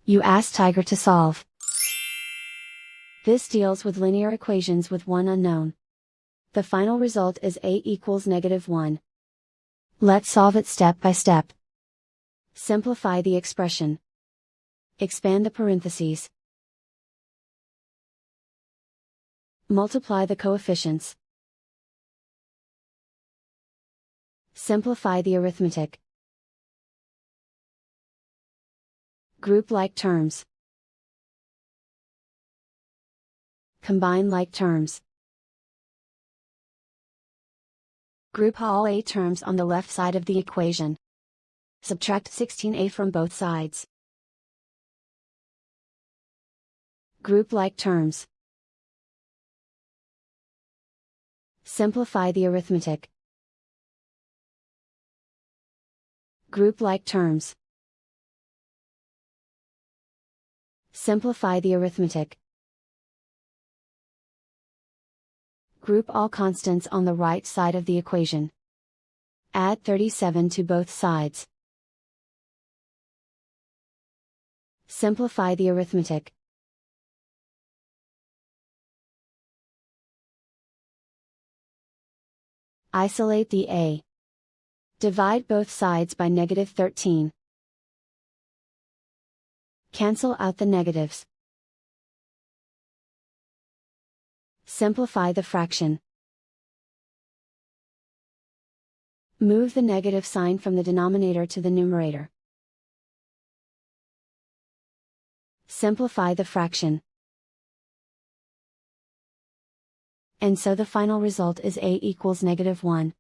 You ask Tiger to solve. This deals with linear equations with one unknown. The final result is a equals -1. Let's solve it step by step. Simplify the expression. Expand the parentheses. Multiply the coefficients. Simplify the arithmetic. Group like terms. Combine like terms. Group all a terms on the left side of the equation. Subtract 16a from both sides. Group like terms. Simplify the arithmetic. Group like terms. Simplify the arithmetic. Group all constants on the right side of the equation. Add 37 to both sides. Simplify the arithmetic. Isolate the a. Divide both sides by -13. Cancel out the negatives. Simplify the fraction. Move the negative sign from the denominator to the numerator. Simplify the fraction. And so the final result is a equals -1.